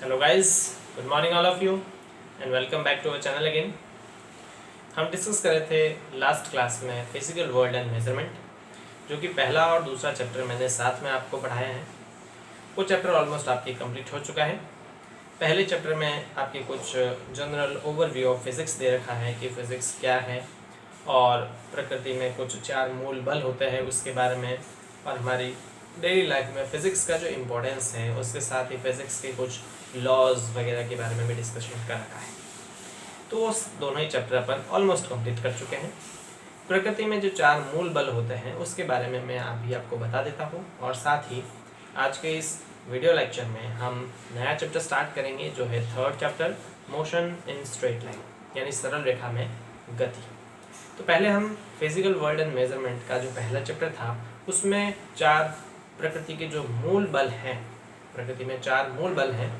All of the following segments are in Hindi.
Hello guys, good morning all of you and welcome back to our channel again. हम डिस्कस कर रहे थे लास्ट क्लास में फिजिकल वर्ल्ड एंड मेजरमेंट, जो कि पहला और दूसरा चैप्टर मैंने साथ में आपको पढ़ाया है। वो चैप्टर ऑलमोस्ट आपकी कंप्लीट हो चुका है। पहले चैप्टर में आपके कुछ जनरल ओवरव्यू ऑफ फिज़िक्स दे रखा है कि फ़िज़िक्स क्या है और प्रकृति में कुछ 4 मूल बल होते हैं उसके बारे में, और हमारी डेली लाइफ में फ़िज़िक्स का जो इम्पोर्टेंस है उसके साथ ही फ़िज़िक्स के कुछ लॉज वगैरह के बारे में भी डिस्कशन कर रखा है। तो वो दोनों ही चैप्टर अपन ऑलमोस्ट कंप्लीट कर चुके हैं। प्रकृति में जो 4 मूल बल होते हैं उसके बारे में मैं अभी आपको बता देता हूँ, और साथ ही आज के इस वीडियो लेक्चर में हम नया चैप्टर स्टार्ट करेंगे जो है 3rd chapter, motion in straight line, यानी सरल रेखा में गति। तो पहले हम फिजिकल वर्ल्ड एंड मेजरमेंट का जो पहला चैप्टर था उसमें 4 प्रकृति के जो मूल बल हैं, प्रकृति में 4 मूल बल हैं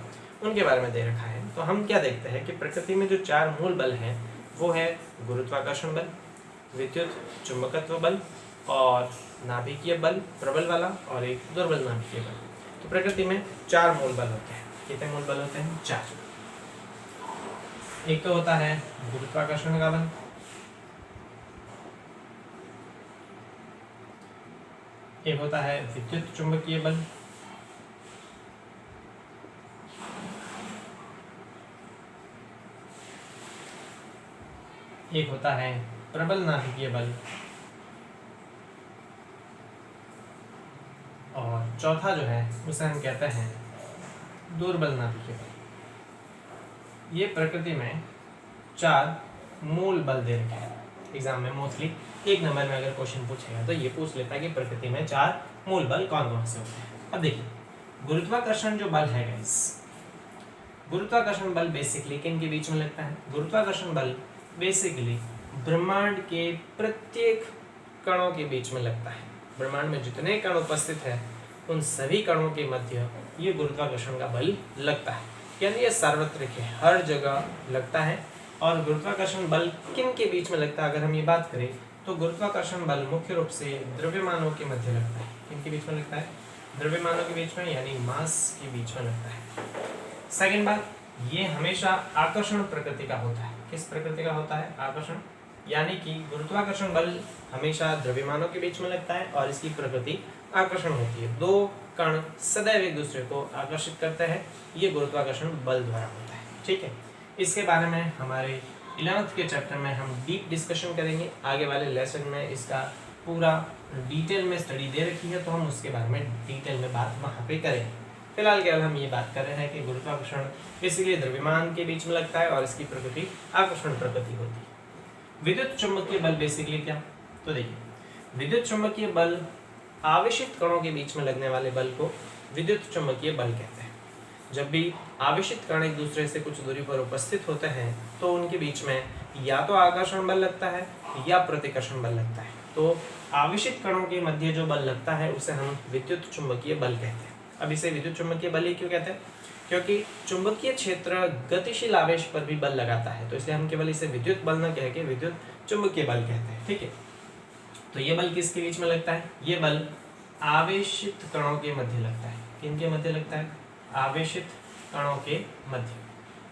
उनके बारे में दे रखा है। तो हम क्या देखते हैं कि प्रकृति में जो 4 मूल बल हैं वो है गुरुत्वाकर्षण बल, विद्युत चुंबकत्व बल और नाभिकीय बल प्रबल वाला, और एक दुर्बल नाभिकीय बल। तो प्रकृति में 4 मूल बल होते हैं। कितने मूल बल होते हैं? 4। एक तो होता है गुरुत्वाकर्षण का बल, एक होता है विद्युत चुंबकीय बल, एक होता है प्रबल नाभिकीय बल, और चौथा जो है उसे हम कहते हैं दुर्बल नाभिकीय बल। ये प्रकृति में 4 मूल बल दे रखे हैं। एग्जाम में मोस्टली 1 नंबर में अगर क्वेश्चन पूछेगा तो ये पूछ लेता है कि प्रकृति में 4 मूल बल कौन कौन से होते हैं। अब देखिए, गुरुत्वाकर्षण जो बल है गाइस, गुरुत्वाकर्षण बल बेसिकली किन के बीच में लगता है? गुरुत्वाकर्षण बल बेसिकली ब्रह्मांड के प्रत्येक कणों के बीच में लगता है। ब्रह्मांड में जितने कण उपस्थित हैं उन सभी कणों के मध्य ये गुरुत्वाकर्षण का बल लगता है, यानी ये सार्वत्रिक है, हर जगह लगता है। और गुरुत्वाकर्षण बल किन के बीच में लगता है अगर हम ये बात करें तो गुरुत्वाकर्षण बल मुख्य रूप से द्रव्यमानों के मध्य लगता है। किन के बीच में लगता है? द्रव्यमानों के बीच में, यानी मास के बीच में लगता है। सेकेंड बात, ये हमेशा आकर्षण प्रकृति का होता है। किस प्रकृति का होता है? आकर्षण, यानी कि गुरुत्वाकर्षण बल हमेशा द्रव्यमानों के बीच में लगता है और इसकी प्रकृति आकर्षण होती है। 2 कण सदैव एक दूसरे को आकर्षित करते हैं, ये गुरुत्वाकर्षण बल द्वारा होता है। ठीक है, इसके बारे में हमारे 11th के चैप्टर में हम डीप डिस्कशन करेंगे। आगे वाले लेसन में इसका पूरा डिटेल में स्टडी दे रखी है, तो हम उसके बारे में डिटेल में बात वहाँ पे करेंगे। फिलहाल केवल हम ये बात कर रहे हैं कि गुरुत्वाकर्षण इसीलिए द्रव्यमान के बीच में लगता है और इसकी प्रकृति आकर्षण प्रकृति होती है। विद्युत चुंबकीय बल बेसिकली क्या? तो देखिए, विद्युत चुंबकीय बल आवेशित कणों के बीच में लगने वाले बल को विद्युत चुंबकीय बल कहते हैं। जब भी आवेशित कण एक दूसरे से कुछ दूरी पर उपस्थित होते हैं तो उनके बीच में या तो आकर्षण बल लगता है या प्रतिकर्षण बल लगता है। तो आवेशित कणों के मध्य जो बल लगता है उसे हम विद्युत चुंबकीय बल कहते हैं। अब इसे विद्युत चुंबकीय बल ही क्यों कहते हैं? क्योंकि चुंबकीय क्षेत्र गतिशील आवेश पर भी बल लगाता है, तो इसलिए हम केवल इसे विद्युत बल न कह के विद्युत चुंबकीय बल कहते हैं। ठीक है, तो ये बल किसके बीच में लगता है? ये बल आवेशित कणों के मध्य लगता है। किनके मध्य लगता है? आवेशित कणों के मध्य।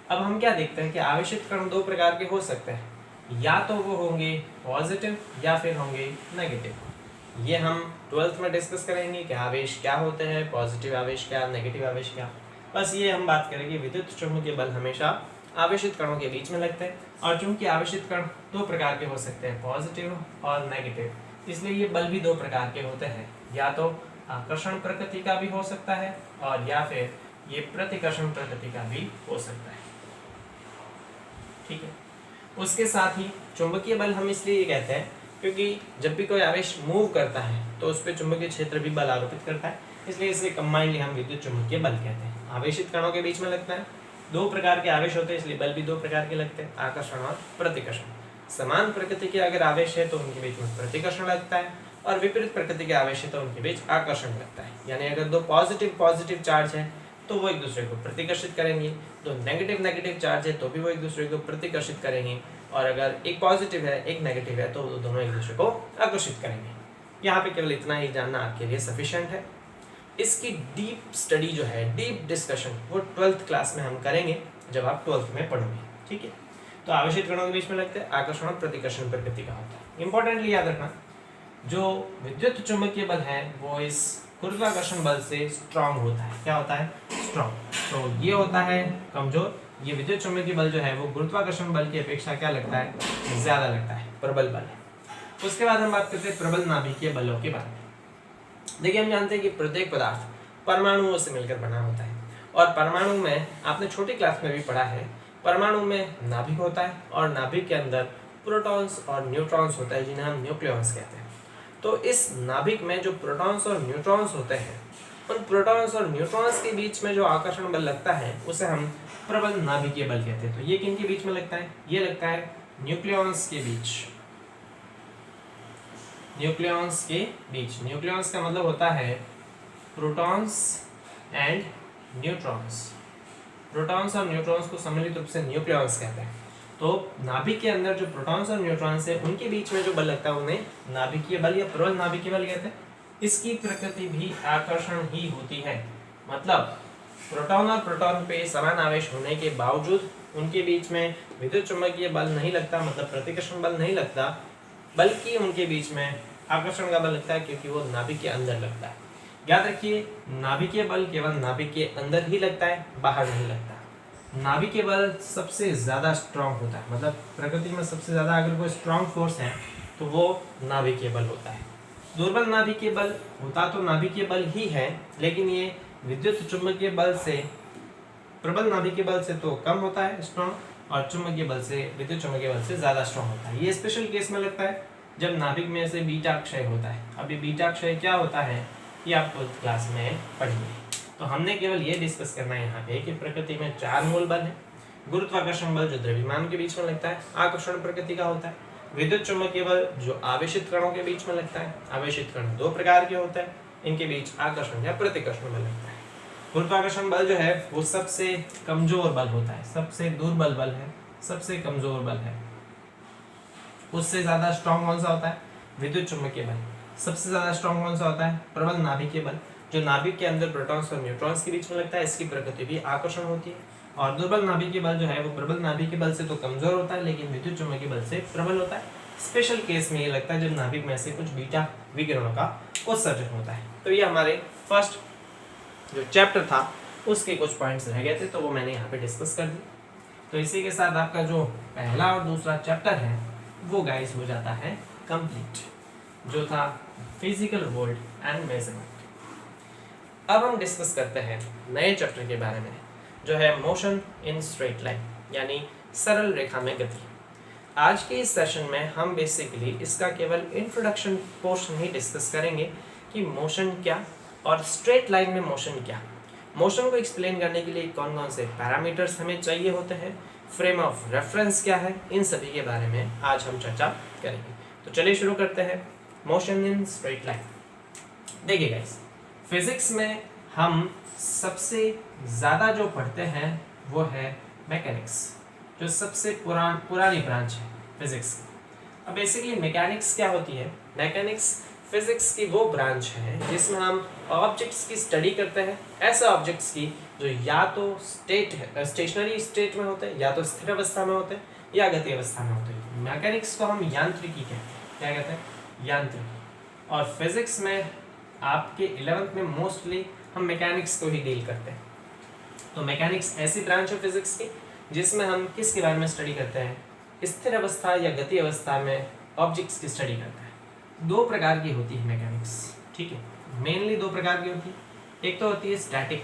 अब हम क्या देखते हैं कि आवेशित कण 2 प्रकार के हो सकते हैं, या तो वो होंगे पॉजिटिव या फिर होंगे नेगेटिव। ये हम 12th में डिस्कस करेंगे कि आवेश क्या होते हैं, पॉजिटिव आवेश क्या, नेगेटिव आवेश क्या। बस ये हम बात करेंगे विद्युत चुंबकीय बल हमेशा आवेशित कणों के बीच में लगते हैं, और चूंकि आवेशित कण 2 प्रकार के हो सकते हैं, पॉजिटिव और नेगेटिव, इसलिए ये बल भी 2 प्रकार के होते हैं। या तो आकर्षण प्रकृति का भी हो सकता है और या फिर ये प्रतिकर्षण प्रकृति का भी हो सकता है। ठीक है, उसके साथ ही चुंबकीय बल हम इसलिए ये कहते हैं क्योंकि जब भी कोई आवेश मूव करता है तो उस पर चुंबकीय क्षेत्र भी बल आरोपित करता है, इसलिए इसे कंबाइनली हम विद्युत चुंबकीय बल कहते हैं। आवेशित कणों के बीच में लगता है, 2 प्रकार के आवेश होते हैं इसलिए बल भी 2 प्रकार के लगते हैं, आकर्षण और प्रतिकर्षण। समान प्रकृति के अगर आवेश है तो उनके बीच में प्रतिकर्षण लगता है, और विपरीत प्रकृति के आवेश है तो उनके बीच आकर्षण लगता है। यानी अगर 2 पॉजिटिव चार्ज है तो वो एक दूसरे को प्रतिकर्षित करेंगे, 2 नेगेटिव चार्ज है तो भी वो एक दूसरे को प्रतिकर्षित करेंगे, और अगर एक पॉजिटिव है एक नेगेटिव है तो दोनों एक दूसरे को आकर्षित करेंगे। यहाँ पे केवल इतना ही जानना आपके लिए सफिशिएंट है। इसकी डीप स्टडी जो है, डीप डिस्कशन, वो 12th क्लास में हम करेंगे जब आप 12th में पढ़ोगे, ठीक है। तो आवेशित कणों के बीच में लगते हैं आकर्षण और प्रतिकर्षण प्रकृति का होता है। इंपॉर्टेंटली याद रखना, जो विद्युत चुंबकीय बल है वो इस गुरुत्वाकर्षण बल से स्ट्रांग होता है। क्या होता है? स्ट्रांग। तो ये होता है कमजोर। ये विद्युत चुंबकीय बल जो है वो गुरुत्वाकर्षण बल की अपेक्षा क्या लगता है? ज्यादा लगता है, प्रबल बल है। उसके बाद हम बात करते हैं प्रबल नाभिकीय बलों के बारे में। देखिए, हम जानते हैं कि प्रत्येक पदार्थ परमाणुओं से मिलकर बना होता है, और परमाणु में आपने छोटी क्लास में भी पढ़ा है, परमाणु में नाभिक होता है और नाभिक के अंदर प्रोटॉन्स और न्यूट्रॉन्स होता है, जिन्हें हम न्यूक्लियॉन्स कहते हैं। तो इस नाभिक में जो प्रोटॉन्स और न्यूट्रॉन्स होते हैं, उन प्रोटॉन्स और न्यूट्रॉन्स के बीच में जो आकर्षण बल लगता है उसे हम प्रबल नाभिकीय बल कहते हैं। तो ये किन के बीच में लगता है? ये लगता है न्यूक्लियॉन्स के बीच। न्यूक्लियॉन्स के बीच। न्यूक्लियॉन्स का मतलब होता है प्रोटॉन्स एंड न्यूट्रॉन्स। प्रोटॉन्स और न्यूट्रॉन्स को सम्मिलित रूप से न्यूक्लियॉन्स कहते हैं। तो नाभिक के अंदर जो प्रोटॉन्स और न्यूट्रॉन्स है, उनके बीच में जो बल लगता है उन्हें नाभिकीय बल या प्रबल नाभिकीय बल कहते हैं। इसकी प्रकृति भी आकर्षण ही होती है। मतलब प्रोटॉन और प्रोटॉन पे समान आवेश होने के बावजूद उनके बीच में विद्युत चुंबकीय बल नहीं लगता, मतलब प्रतिकर्षण बल नहीं लगता, बल्कि उनके बीच में आकर्षण का बल लगता है, क्योंकि वो नाभिक के अंदर लगता है। याद रखिए, नाभिकीय बल केवल नाभिक के अंदर ही लगता है, बाहर नहीं लगता। नाभिकीय बल सबसे ज्यादा स्ट्रांग होता है, मतलब प्रकृति में सबसे ज्यादा अगर कोई स्ट्रांग फोर्स है तो वो नाभिकीय बल होता है। दुर्बल नाभिकीय बल होता तो नाभिकीय बल ही है, लेकिन ये विद्युत चुंबकीय बल से, प्रबल नाभिकीय बल से तो कम होता है स्ट्रांग, और चुंबकीय बल से, विद्युत चुंबकीय बल से ज्यादा स्ट्रांग होता है। ये स्पेशल केस में लगता है जब नाभिक में से बीटा क्षय होता है। अब ये बीटा क्षय क्या होता है ये आप 12th क्लास में पढ़ेंगे। तो हमने केवल ये डिस्कस करना है यहाँ पे कि प्रकृति में 4 मूल बल है। गुरुत्वाकर्षण बल जो द्रव्यमान के बीच में लगता है, आकर्षण प्रकृति का होता है। विद्युत चुंबकीय बल जो आवेशित कणों के बीच में लगता है। आवेशित कण 2 प्रकार के होते हैं, इनके बीच आकर्षण या प्रतिकर्षण बल लगता है। गुरुत्वाकर्षण बल जो है वो सबसे कमजोर बल होता है, सबसे दुर्बल बल है, सबसे कमजोर बल है। उससे ज्यादा स्ट्रॉन्ग कौन सा होता है? विद्युत चुंबकीय बल। सबसे ज्यादा स्ट्रॉन्ग कौन सा होता है? प्रबल नाभिकीय बल, जो नाभिक के अंदर प्रोटॉन्स और न्यूट्रॉन्स के बीच में लगता है। इसकी प्रकृति भी आकर्षण होती है। और दुर्बल नाभिकीय बल जो है वो प्रबल नाभिकीय बल से तो कमजोर होता है, लेकिन विद्युत चुंबकीय बल से प्रबल होता है। स्पेशल केस में ये लगता है जब नाभिक में से कुछ बीटा विकिरणों का उत्सर्जन होता है। तो ये हमारे फर्स्ट जो चैप्टर था उसके कुछ पॉइंट्स रह गए थे, तो वो मैंने यहाँ पे डिस्कस कर दिए। तो इसी के साथ आपका जो पहला और दूसरा चैप्टर है वो गाइस हो जाता है कंप्लीट, जो था फिजिकल वोल्ट एंड मेजरमेंट। अब हम डिस्कस करते हैं नए चैप्टर के बारे में, जो है मोशन इन स्ट्रेट लाइन, यानी सरल रेखा में गति। आज के इस सेशन में हम बेसिकली इसका केवल इंट्रोडक्शन पोर्शन ही डिस्कस करेंगे कि मोशन क्या और स्ट्रेट लाइन में मोशन क्या। मोशन को एक्सप्लेन करने के लिए कौन कौन से पैरामीटर्स हमें चाहिए होते हैं, फ्रेम ऑफ रेफरेंस क्या है, इन सभी के बारे में आज हम चर्चा करेंगे। तो चलिए शुरू करते हैं मोशन इन स्ट्रेट लाइन। देखिए गाइस, फिजिक्स में हम सबसे ज़्यादा जो पढ़ते हैं वो है मैकेनिक्स, जो सबसे पुरानी ब्रांच है फिजिक्स की। अब बेसिकली मैकेनिक्स क्या होती है? मैकेनिक्स फिजिक्स की वो ब्रांच है जिसमें हम ऑब्जेक्ट्स की स्टडी करते हैं, ऐसे ऑब्जेक्ट्स की जो या तो स्टेशनरी स्टेट में होते हैं, या तो स्थिर अवस्था में होते हैं, या गति अवस्था में होते हैं। मैकेनिक्स को हम यांत्रिकी कहते हैं। क्या कहते हैं? यांत्रिकी। और फिजिक्स में आपके 11th में मोस्टली हम मैकेनिक्स को ही डील करते हैं। तो मैकेनिक्स ऐसी ब्रांच है फिजिक्स की जिसमें हम किसके बारे में स्टडी करते हैं? स्थिर अवस्था या गति अवस्था में ऑब्जेक्ट्स की स्टडी करते हैं। 2 प्रकार की होती है मैकेनिक्स, ठीक है, मेनली 2 प्रकार की होती है। एक तो होती है स्टैटिक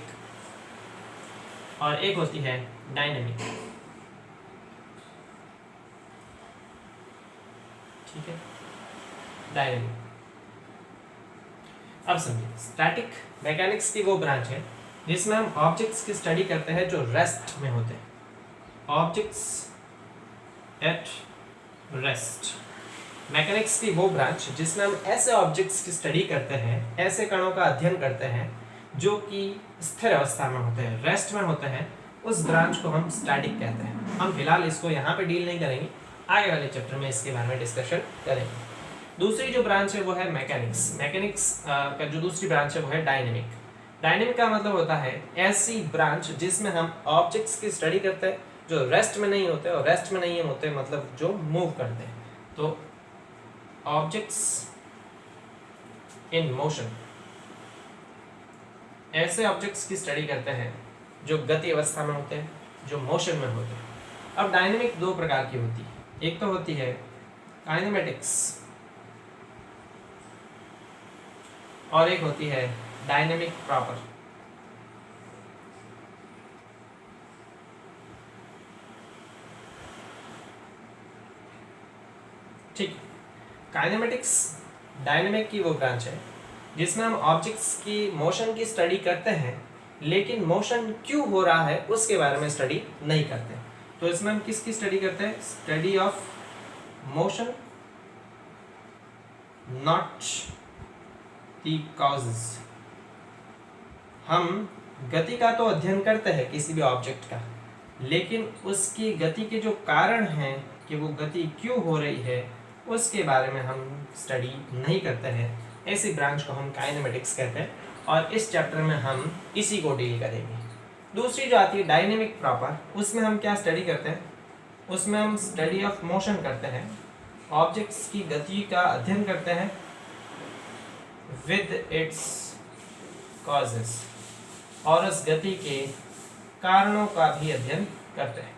और एक होती है डायनेमिक, ठीक है, डायनेमिक। अब समझिए, स्टैटिक मैकेनिक्स की वो ब्रांच है जिसमें हम ऑब्जेक्ट्स की स्टडी करते हैं जो रेस्ट में होते हैं, ऑब्जेक्ट्स एट रेस्ट। मैकेनिक्स की वो ब्रांच जिसमें हम ऐसे ऑब्जेक्ट्स की स्टडी करते हैं, ऐसे कणों का अध्ययन करते हैं जो कि स्थिर अवस्था में होते हैं, रेस्ट में होते हैं, उस ब्रांच को हम स्टैटिक कहते हैं। हम फिलहाल इसको यहाँ पे डील नहीं करेंगे, आगे वाले चैप्टर में इसके बारे में डिस्कशन करेंगे। दूसरी जो ब्रांच है वो है मैकेनिक्स। मैकेनिक्स का जो दूसरी ब्रांच है वो है डायनेमिक। डायनेमिक का मतलब होता है ऐसी ब्रांच जिसमें हम ऑब्जेक्ट्स की स्टडी करते हैं जो रेस्ट में नहीं होते, और रेस्ट में नहीं होते मतलब जो मूव करते हैं। तो ऑब्जेक्ट्स इन मोशन, ऐसे ऑब्जेक्ट्स की स्टडी करते हैं जो गति अवस्था में होते हैं, जो मोशन में होते हैं। अब डायनेमिक दो प्रकार की होती है, एक तो होती है काइनेमेटिक्स और एक होती है डायनेमिक प्रॉपर। ठीक, काइनेमेटिक्स डायनेमिक की वो ब्रांच है जिसमें हम ऑब्जेक्ट्स की मोशन की स्टडी करते हैं, लेकिन मोशन क्यों हो रहा है उसके बारे में स्टडी नहीं करते। तो इसमें हम किसकी स्टडी करते हैं? Study of motion, not the causes. हम गति का तो अध्ययन करते हैं किसी भी ऑब्जेक्ट का, लेकिन उसकी गति के जो कारण हैं कि वो गति क्यों हो रही है उसके बारे में हम स्टडी नहीं करते हैं। ऐसी ब्रांच को हम काइनेमेटिक्स कहते हैं और इस चैप्टर में हम इसी को डील करेंगे। दूसरी जो आती है डायनेमिक प्रॉपर, उसमें हम क्या स्टडी करते हैं? उसमें हम स्टडी ऑफ मोशन करते हैं, ऑब्जेक्ट्स की गति का अध्ययन करते हैं विद इट्स कॉजेस, और उस गति के कारणों का भी अध्ययन करते हैं।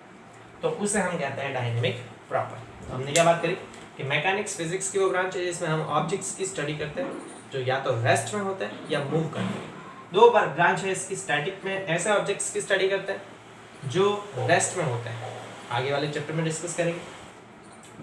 तो उसे हम कहते हैं डायनेमिक प्रॉपर। तो हमने क्या बात करी कि मैकेनिक्स फिजिक्स की वो ब्रांच है जिसमें हम ऑब्जेक्ट्स की स्टडी करते हैं जो या तो रेस्ट में होते हैं या मूव करते हैं। दो बार ब्रांच है इसकी, स्टैटिक में ऐसे ऑब्जेक्ट्स की स्टडी करते हैं जो रेस्ट में होते हैं, आगे वाले चैप्टर में डिस्कस करेंगे।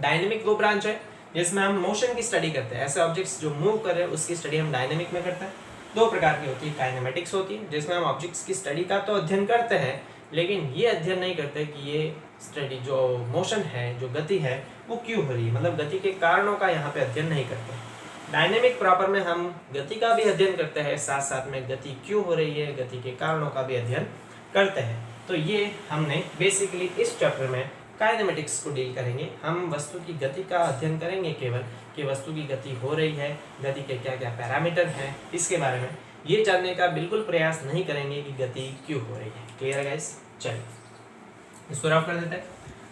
डायनेमिक वो ब्रांच है जिसमें हम मोशन की स्टडी करते हैं, ऐसे ऑब्जेक्ट्स जो मूव कर रहे हैं उसकी स्टडी हम डायनेमिक में करते हैं। दो प्रकार की होती है, काइनेमेटिक्स होती है जिसमें हम ऑब्जेक्ट्स की स्टडी का तो अध्ययन करते हैं, लेकिन ये अध्ययन नहीं करते कि ये स्टडी जो मोशन है, जो गति है, वो क्यों हो रही है, मतलब गति के कारणों का यहाँ पे अध्ययन नहीं करते। डायनेमिक प्रॉपर में हम गति का भी अध्ययन करते हैं, साथ साथ में गति क्यों हो रही है, गति के कारणों का भी अध्ययन करते हैं। तो ये हमने बेसिकली इस चैप्टर में काइनेमेटिक्स को डील करेंगे। हम वस्तु की गति का अध्ययन करेंगे केवल कि वस्तु की गति हो रही है, गति के क्या क्या पैरामीटर हैं, इसके बारे में ये जानने का बिल्कुल प्रयास नहीं करेंगे कि गति क्यों हो रही है। क्लियर है गाइस? चलिए इसको रफ कर देते हैं।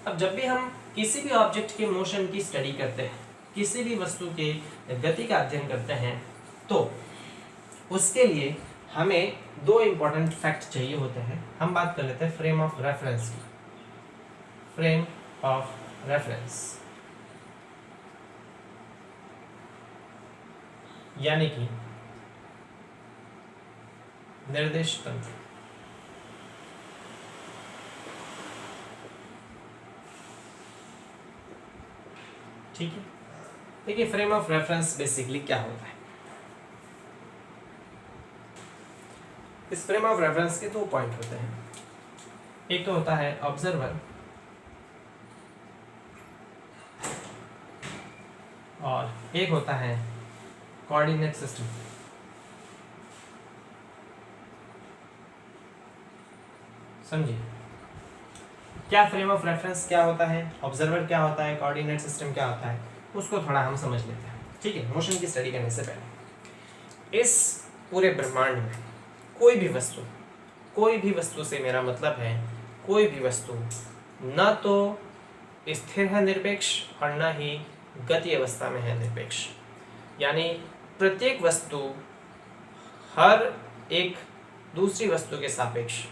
अब जब भी हम किसी भी ऑब्जेक्ट के मोशन की स्टडी करते हैं, किसी भी वस्तु के गति का अध्ययन करते हैं, तो उसके लिए हमें दो इम्पोर्टेंट फैक्ट चाहिए होते हैं। हम बात कर लेते हैं फ्रेम ऑफ रेफरेंस की। फ्रेम ऑफ रेफरेंस यानी कि निर्देश तंत्र। ठीक है, देखिए फ्रेम ऑफ रेफरेंस बेसिकली क्या होता है। इस फ्रेम ऑफ रेफरेंस के दो पॉइंट होते हैं, एक तो होता है ऑब्जर्वर और एक होता है कोऑर्डिनेट सिस्टम। समझिए क्या फ्रेम ऑफ रेफरेंस क्या होता है, ऑब्जर्वर क्या होता है, कोऑर्डिनेट सिस्टम क्या होता है, उसको थोड़ा हम समझ लेते हैं। ठीक है, मोशन की स्टडी करने से पहले इस पूरे ब्रह्मांड में कोई भी वस्तु से मेरा मतलब है कोई भी वस्तु न तो स्थिर है निरपेक्ष और न ही गति अवस्था में है निरपेक्ष। यानी प्रत्येक वस्तु हर एक दूसरी वस्तु के सापेक्ष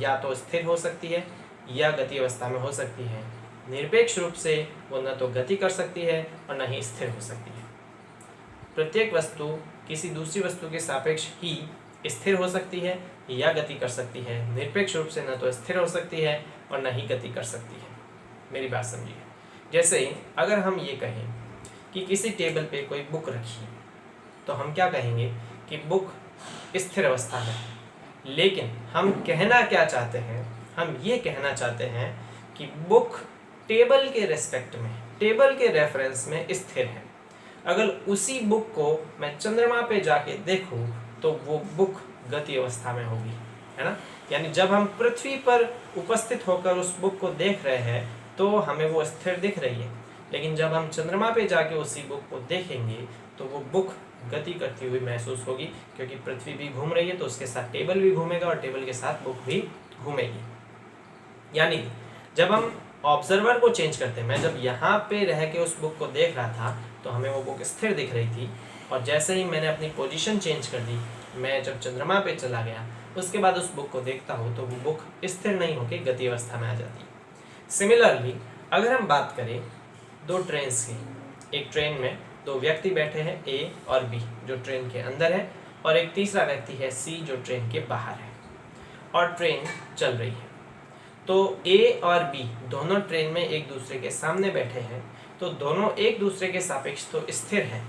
या तो स्थिर हो सकती है या गति अवस्था में हो सकती है। निरपेक्ष रूप से वो न तो गति कर सकती है और न ही स्थिर हो सकती है। प्रत्येक वस्तु किसी दूसरी वस्तु के सापेक्ष ही स्थिर हो सकती है या गति कर सकती है। निरपेक्ष रूप से न तो स्थिर हो सकती है और न ही गति कर सकती है। मेरी बात समझिए। जैसे अगर हम ये कहें कि किसी टेबल पे कोई बुक रखी, तो हम क्या कहेंगे कि बुक स्थिर अवस्था है। लेकिन हम कहना क्या चाहते हैं, हम ये कहना चाहते हैं कि बुक टेबल के रेस्पेक्ट में, टेबल के रेफरेंस में स्थिर है। अगर उसी बुक को मैं चंद्रमा पे जाके देखूं तो वो बुक गति अवस्था में होगी, है ना। यानी जब हम पृथ्वी पर उपस्थित होकर उस बुक को देख रहे हैं तो हमें वो स्थिर दिख रही है, लेकिन जब हम चंद्रमा पे जाके उसी बुक को देखेंगे तो वो बुक गति करती हुई महसूस होगी, क्योंकि पृथ्वी भी घूम रही है तो उसके साथ टेबल भी घूमेगा और टेबल के साथ बुक भी घूमेगी। यानी जब हम ऑब्जर्वर को चेंज करते हैं, मैं जब यहाँ पे रह के उस बुक को देख रहा था तो हमें वो बुक स्थिर दिख रही थी, और जैसे ही मैंने अपनी पोजीशन चेंज कर दी, मैं जब चंद्रमा पे चला गया उसके बाद उस बुक को देखता हूँ तो वो बुक स्थिर नहीं होकर गति अवस्था में आ जाती। सिमिलरली अगर हम बात करें दो ट्रेन्स की, एक ट्रेन में दो व्यक्ति बैठे हैं ए और बी जो ट्रेन के अंदर है, और एक तीसरा व्यक्ति है सी जो ट्रेन के बाहर है, और ट्रेन चल रही है। तो ए और बी दोनों ट्रेन में एक दूसरे के सामने बैठे हैं, तो दोनों एक दूसरे के सापेक्ष तो स्थिर हैं,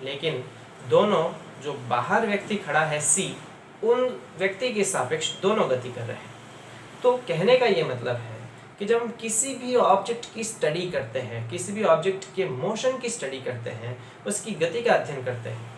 लेकिन दोनों जो बाहर व्यक्ति खड़ा है सी, उन व्यक्ति के सापेक्ष दोनों गति कर रहे हैं। तो कहने का ये मतलब है कि जब हम किसी भी ऑब्जेक्ट की स्टडी करते हैं, किसी भी ऑब्जेक्ट के मोशन की स्टडी करते हैं, उसकी गति का अध्ययन करते हैं,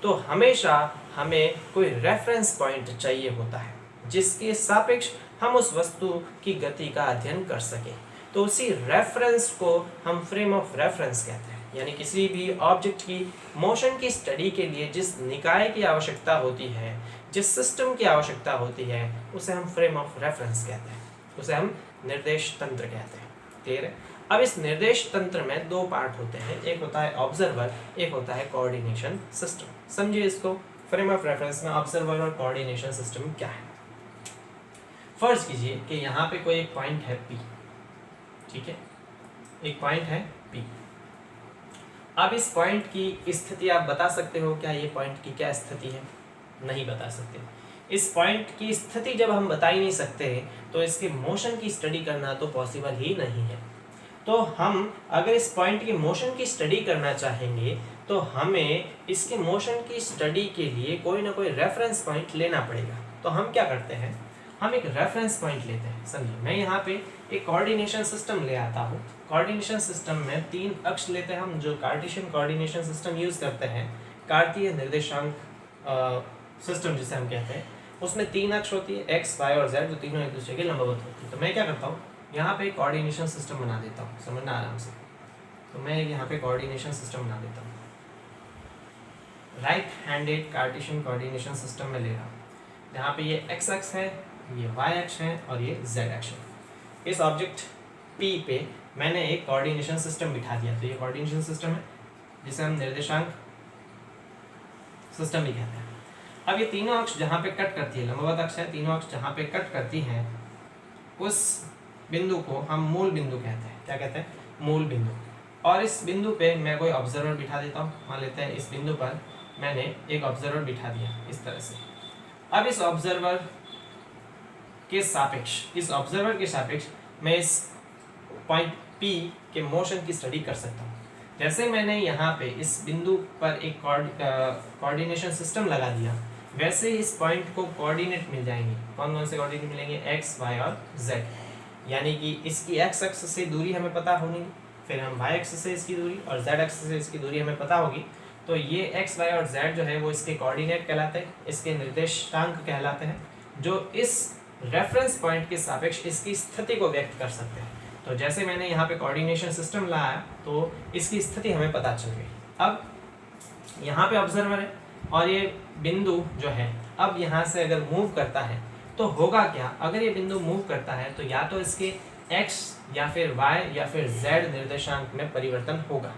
तो हमेशा हमें कोई रेफरेंस पॉइंट चाहिए होता है जिसके सापेक्ष हम उस वस्तु की गति का अध्ययन कर सकें। तो उसी रेफरेंस को हम फ्रेम ऑफ रेफरेंस कहते हैं। यानी किसी भी ऑब्जेक्ट की मोशन की स्टडी के लिए जिस निकाय की आवश्यकता होती है, जिस सिस्टम की आवश्यकता होती है, उसे हम फ्रेम ऑफ रेफरेंस कहते हैं, उसे हम निर्देश तंत्र कहते हैं। क्लियर है? अब इस निर्देश तंत्र में दो पार्ट होते हैं, एक होता है ऑब्जर्वर, एक होता है कोऑर्डिनेशन सिस्टम। समझिए इसको, फ्रेम ऑफ रेफरेंस में ऑब्जर्वर और कोऑर्डिनेशन सिस्टम क्या है। फर्ज कीजिए कि यहाँ पे कोई एक पॉइंट है P, ठीक है, एक पॉइंट है P। अब इस पॉइंट की स्थिति आप बता सकते हो क्या? ये पॉइंट की क्या स्थिति है? नहीं बता सकते। इस पॉइंट की स्थिति जब हम बता ही नहीं सकते तो इसके मोशन की स्टडी करना तो पॉसिबल ही नहीं है। तो हम अगर इस पॉइंट की मोशन की स्टडी करना चाहेंगे तो हमें इसके मोशन की स्टडी के लिए कोई ना कोई रेफरेंस पॉइंट लेना पड़ेगा। तो हम क्या करते हैं, हम एक रेफरेंस पॉइंट लेते हैं। समझिए, मैं यहाँ पे एक कोऑर्डिनेशन सिस्टम ले आता हूँ। कोऑर्डिनेशन सिस्टम में 3 अक्ष लेते हैं हम, जो कार्टेशियन कोऑर्डिनेशन सिस्टम यूज़ करते हैं, कार्तीय निर्देशांक सिस्टम जिसे हम कहते हैं। उसमें 3 अक्ष होती है, एक्स, वाई और जेड, जो तीनों एक दूसरे के लंबवत होती है। तो मैं क्या करता हूँ, यहाँ पे कोऑर्डिनेशन सिस्टम बना देता हूँ, समझना आराम से। तो मैं यहाँ पे कोऑर्डिनेशन सिस्टम बना देता हूँ, right handed Cartesian coordination system में ले रहा हूँ, जहाँ पे ये एक्स अक्ष है, ये वाई अक्ष है और ये जेड अक्ष है। इस ऑब्जेक्ट P पे मैंने एक कोऑर्डिनेशन सिस्टम बिठा दिया। तो ये कोऑर्डिनेशन सिस्टम है जिसे हम निर्देशांक सिस्टम भी कहते हैं। अब ये तीनों अक्ष जहाँ पे कट करती है, लंबवत अक्ष है, तीनों अक्ष जहाँ पे कट करती हैं, उस बिंदु को हम मूल बिंदु कहते हैं। क्या कहते हैं? मूल बिंदु। और इस बिंदु पे मैं कोई ऑब्जर्वर बिठा देता हूँ। मान लेते हैं इस बिंदु पर मैंने एक ऑब्जर्वर बिठा दिया इस तरह से। अब इस ऑब्जर्वर के सापेक्ष मैं इस पॉइंट P के मोशन की स्टडी कर सकता हूँ। जैसे मैंने यहाँ पे इस बिंदु पर एक कोऑर्डिनेशन सिस्टम लगा दिया, वैसे इस पॉइंट को कोऑर्डिनेट मिल जाएंगे। कौन कौन से कोऑर्डिनेट मिलेंगे? एक्स, वाई और जेड। यानी कि इसकी एक्स अक्ष से दूरी हमें पता होगी, फिर हम वाई अक्ष से इसकी दूरी और जेड अक्ष से इसकी दूरी हमें पता होगी। तो ये एक्स, वाई और जेड जो है वो इसके कोऑर्डिनेट कहलाते हैं, इसके निर्देशांक कहलाते हैं, जो इस रेफरेंस पॉइंट के सापेक्ष इसकी स्थिति को व्यक्त कर सकते हैं। तो जैसे मैंने यहाँ पे कोऑर्डिनेशन सिस्टम लाया तो इसकी स्थिति हमें पता चल गई। अब यहाँ पे ऑब्जर्वर है और ये बिंदु जो है अब यहाँ से अगर मूव करता है तो होगा क्या? अगर ये बिंदु मूव करता है तो या तो इसके x या फिर y या फिर z निर्देशांक में परिवर्तन होगा।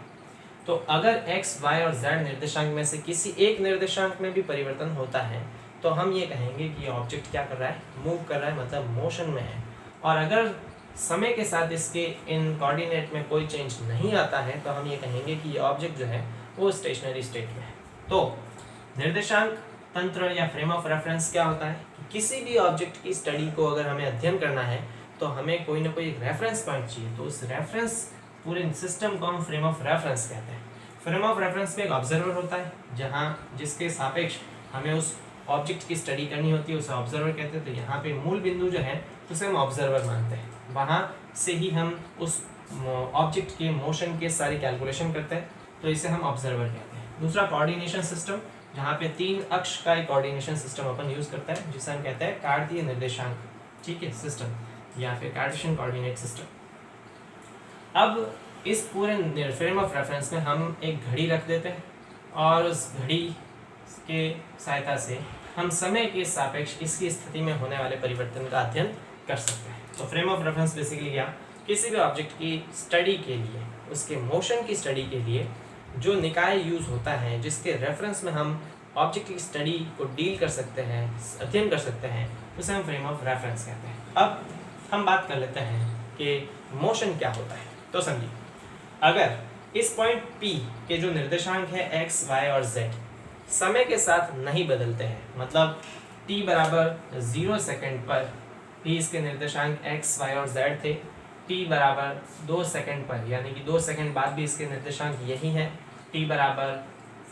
तो अगर x, y और z निर्देशांक में से किसी एक निर्देशांक में भी परिवर्तन होता है तो हम ये कहेंगे कि ये ऑब्जेक्ट क्या कर रहा है? मूव कर रहा है, मतलब मोशन में है। और अगर समय के साथ इसके इन कोऑर्डिनेट में कोई चेंज नहीं आता है तो हम ये कहेंगे कि ये ऑब्जेक्ट जो है वो स्टेशनरी स्टेट में है। तो निर्देशांक तंत्र या फ्रेम ऑफ रेफरेंस क्या होता है कि किसी भी ऑब्जेक्ट की स्टडी को अगर हमें अध्ययन करना है तो हमें कोई ना कोई एक रेफरेंस पॉइंट चाहिए। तो उस रेफरेंस पूरे सिस्टम को हम फ्रेम ऑफ रेफरेंस कहते हैं। फ्रेम ऑफ रेफरेंस में एक ऑब्जर्वर होता है जिसके सापेक्ष हमें उस ऑब्जेक्ट की स्टडी करनी होती है, उसे ऑब्जर्वर कहते हैं। तो यहाँ पे मूल बिंदु जो है उसे हम ऑब्जर्वर मानते हैं, वहाँ से ही हम उस ऑब्जेक्ट के मोशन के सारी कैलकुलेशन करते हैं, तो इसे हम ऑब्जर्वर कहते हैं। दूसरा कोऑर्डिनेशन सिस्टम, जहाँ पे 3 अक्ष का एक कोऑर्डिनेशन सिस्टम अपन यूज़ करता है, जिसे हम कहते हैं कार्तीय निर्देशांक, ठीक है, सिस्टम या फिर कार्टेशियन कोऑर्डिनेट सिस्टम। अब इस पूरे फ्रेम ऑफ रेफरेंस में हम एक घड़ी रख देते हैं और उस घड़ी के सहायता से हम समय के सापेक्ष इसकी स्थिति में होने वाले परिवर्तन का अध्ययन कर सकते हैं। तो फ्रेम ऑफ रेफरेंस बेसिकली क्या, किसी भी ऑब्जेक्ट की स्टडी के लिए, उसके मोशन की स्टडी के लिए जो निकाय यूज होता है, जिसके रेफरेंस में हम ऑब्जेक्ट की स्टडी को डील कर सकते हैं, अध्ययन कर सकते हैं, उसे हम फ्रेम ऑफ रेफरेंस कहते हैं। अब हम बात कर लेते हैं कि मोशन क्या होता है। तो समझिए, अगर इस पॉइंट P के जो निर्देशांक है x, y और z समय के साथ नहीं बदलते हैं, मतलब t बराबर 0 सेकेंड पर भी इसके निर्देशांक x, y और z थे, t बराबर 2 सेकेंड पर यानी कि 2 सेकेंड बाद भी इसके निर्देशांक यही हैं, t बराबर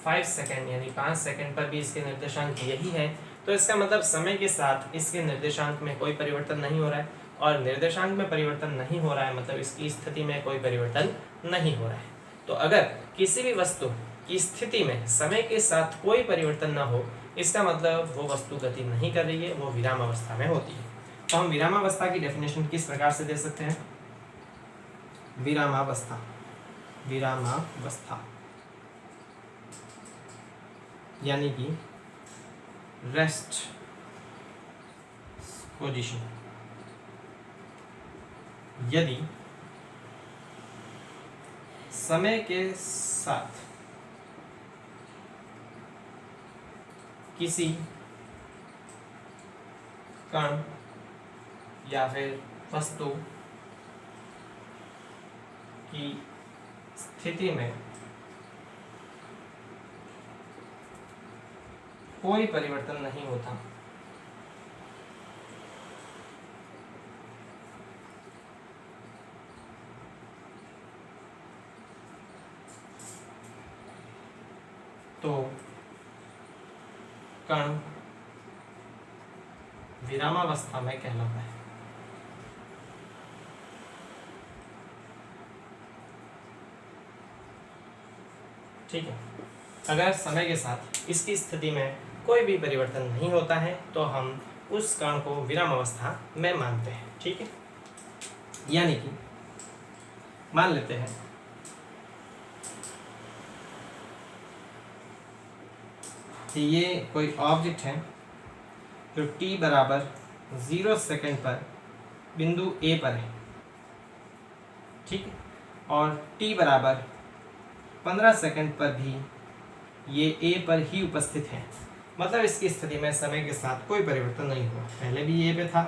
5 सेकेंड यानी 5 सेकेंड पर भी इसके निर्देशांक यही है। तो इसका मतलब समय के साथ इसके निर्देशांक में कोई परिवर्तन नहीं हो रहा है, और निर्देशांक में परिवर्तन नहीं हो रहा है मतलब इसकी स्थिति में कोई परिवर्तन नहीं हो रहा है। तो अगर किसी भी वस्तु की स्थिति में समय के साथ कोई परिवर्तन ना हो, इसका मतलब वो वस्तु गति नहीं कर रही है, वो विरामावस्था में होती है। तो हम विरामावस्था की डेफिनेशन किस प्रकार से दे सकते हैं? विरामावस्था यानी कि रेस्ट पोजीशन। यदि समय के साथ किसी कण या फिर वस्तु की स्थिति में कोई परिवर्तन नहीं होता, तो कण विरामावस्था में कहलाता है। ठीक है, अगर समय के साथ इसकी स्थिति में कोई भी परिवर्तन नहीं होता है तो हम उस कण को विरामावस्था में मानते हैं। ठीक है, यानी कि मान लेते हैं कि ये कोई ऑब्जेक्ट है जो t बराबर 0 सेकेंड पर बिंदु A पर है। ठीक है, और t बराबर 15 सेकेंड पर भी ये A पर ही उपस्थित है, मतलब इसकी स्थिति में समय के साथ कोई परिवर्तन नहीं हुआ। पहले भी ये A पे था,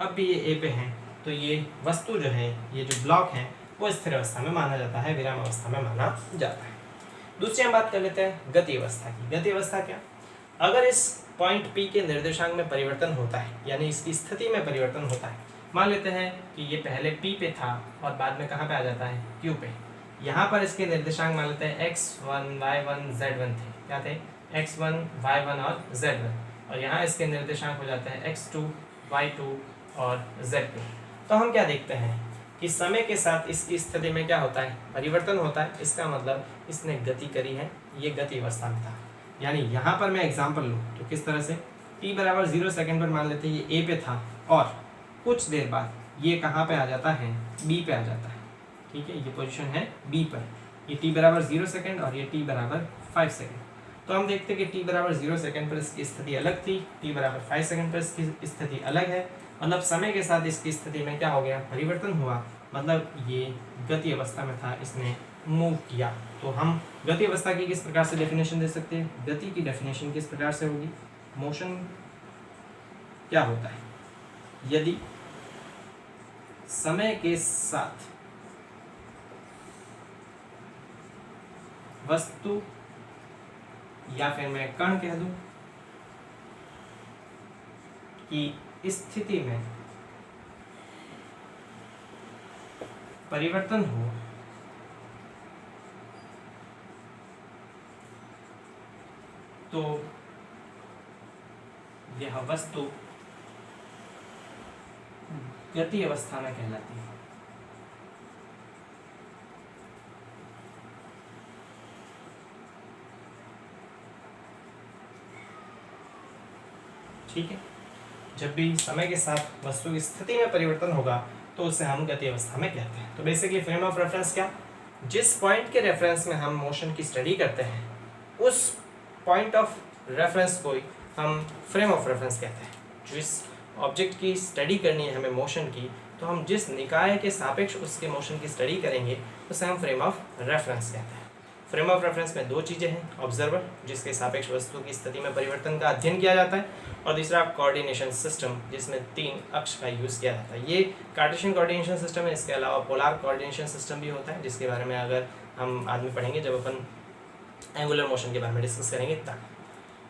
अब भी ये A पे है, तो ये वस्तु जो है, ये जो ब्लॉक है, वो स्थिर अवस्था में माना जाता है, विराम अवस्था में माना जाता है। दूसरी हम बात कर लेते हैं गति अवस्था की। गति अवस्था क्या? अगर इस पॉइंट P के निर्देशांक में परिवर्तन होता है, यानी इसकी स्थिति में परिवर्तन होता है, मान लेते हैं कि ये पहले P पे था और बाद में कहाँ पे आ जाता है? Q पे। यहाँ पर इसके निर्देशांक मान लेते हैं x1, y1, z1 थे। क्या थे? x1, y1 और z1। और यहाँ इसके निर्देशांक हो जाते हैं x2, y2 और z2। तो हम क्या देखते हैं कि समय के साथ इसकी स्थिति में क्या होता है? परिवर्तन होता है। इसका मतलब इसने गति करी है, ये गति अवस्था में था। यानी यहाँ पर मैं एग्जांपल लूँ तो किस तरह से, t बराबर 0 सेकेंड पर मान लेते हैं ये A पे था और कुछ देर बाद ये कहाँ पे आ जाता है? B पे आ जाता है। ठीक है, ये पोजीशन है B पर। ये t बराबर 0 सेकेंड और ये t बराबर 5 सेकेंड। तो हम देखते हैं कि t बराबर 0 सेकेंड पर इसकी स्थिति अलग थी, t बराबर 5 सेकेंड पर इसकी स्थिति अलग है। मतलब समय के साथ इसकी स्थिति में क्या हो गया? परिवर्तन हुआ, मतलब ये गति अवस्था में था, इसने मूव किया। तो हम गति अवस्था की किस प्रकार से डेफिनेशन दे सकते हैं? गति की डेफिनेशन किस प्रकार से होगी? मोशन क्या होता है? यदि समय के साथ वस्तु या फिर मैं कण कह दूं कि स्थिति में परिवर्तन हो तो यह वस्तु गति अवस्था में कहलाती है। ठीक है, जब भी समय के साथ वस्तु की स्थिति में परिवर्तन होगा तो उसे हम गति अवस्था में कहते हैं। तो बेसिकली फ्रेम ऑफ रेफरेंस क्या? जिस पॉइंट के रेफरेंस में हम मोशन की स्टडी करते हैं उस पॉइंट ऑफ रेफरेंस को हम फ्रेम ऑफ रेफरेंस कहते हैं। जिस ऑब्जेक्ट की स्टडी करनी है हमें मोशन की, तो हम जिस निकाय के सापेक्ष उसके मोशन की स्टडी करेंगे उसे हम फ्रेम ऑफ रेफरेंस कहते हैं। फ्रेम ऑफ रेफरेंस में दो चीज़ें हैं, ऑब्जर्वर जिसके सापेक्ष वस्तु की स्थिति में परिवर्तन का अध्ययन किया जाता है, और दूसरा कोऑर्डिनेशन सिस्टम जिसमें 3 अक्ष का यूज़ किया जाता है। ये कार्टेशियन कोऑर्डिनेशन सिस्टम है। इसके अलावा पोलर कोऑर्डिनेशन सिस्टम भी होता है, जिसके बारे में अगर हम आदमी पढ़ेंगे जब अपन एंगुलर मोशन के बारे में डिस्कस करेंगे तब।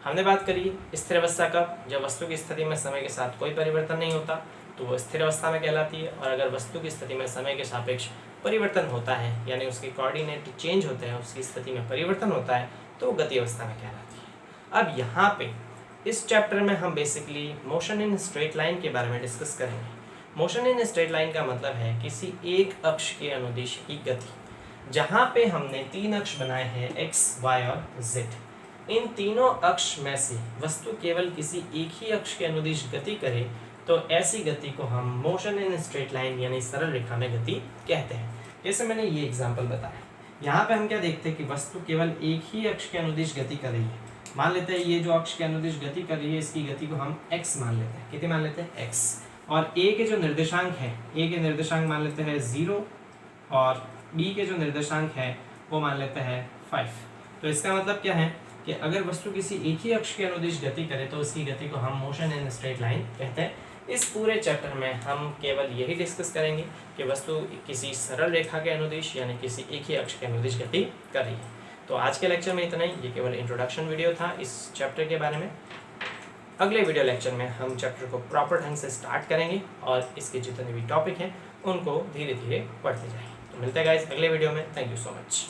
हमने बात करी स्थिर अवस्था का, जब वस्तु की स्थिति में समय के साथ कोई परिवर्तन नहीं होता तो वो स्थिर अवस्था में कहलाती है, और अगर वस्तु की स्थिति में समय के सापेक्ष परिवर्तन होता है यानी उसके कोऑर्डिनेट चेंज होते हैं, उसकी स्थिति में परिवर्तन होता है, तो वो गति अवस्था में कहलाती है। अब यहाँ पे इस चैप्टर में हम basically motion in straight line के बारे में डिस्कस करेंगे। मोशन इन स्ट्रेट लाइन का मतलब है किसी एक अक्ष के अनुदिश की गति। जहाँ पे हमने 3 अक्ष बनाए हैं x, y और z, इन तीनों अक्ष में से वस्तु केवल किसी एक ही अक्ष के अनुदिश गति करे तो ऐसी गति को हम मोशन इन स्ट्रेट लाइन यानी सरल रेखा में गति कहते हैं। जैसे मैंने ये एग्जांपल बताया, यहाँ पे हम क्या देखते हैं कि वस्तु केवल एक ही अक्ष के अनुदिश गति कर रही है। मान लेते हैं ये जो अक्ष के अनुदिश गति कर रही है इसकी गति को हम x मान लेते हैं। कितनी मान लेते हैं? x। और a के जो निर्देशांक है, a के निर्देशांक मान लेते हैं 0 और b के जो निर्देशांक है वो मान लेते हैं 5। तो इसका मतलब क्या है कि अगर वस्तु किसी एक ही अक्ष के अनुदिश गति करे तो उसकी गति को हम मोशन इन स्ट्रेट लाइन कहते हैं। इस पूरे चैप्टर में हम केवल यही डिस्कस करेंगे कि वस्तु किसी सरल रेखा के अनुदिश यानी किसी एक ही अक्ष के अनुदिश गति कर रही है। तो आज के लेक्चर में इतना ही। ये केवल इंट्रोडक्शन वीडियो था इस चैप्टर के बारे में। अगले वीडियो लेक्चर में हम चैप्टर को प्रॉपर ढंग से स्टार्ट करेंगे और इसके जितने भी टॉपिक हैं उनको धीरे धीरे पढ़ते जाएंगे। तो मिलते हैं गाइस अगले वीडियो में। Thank you so much.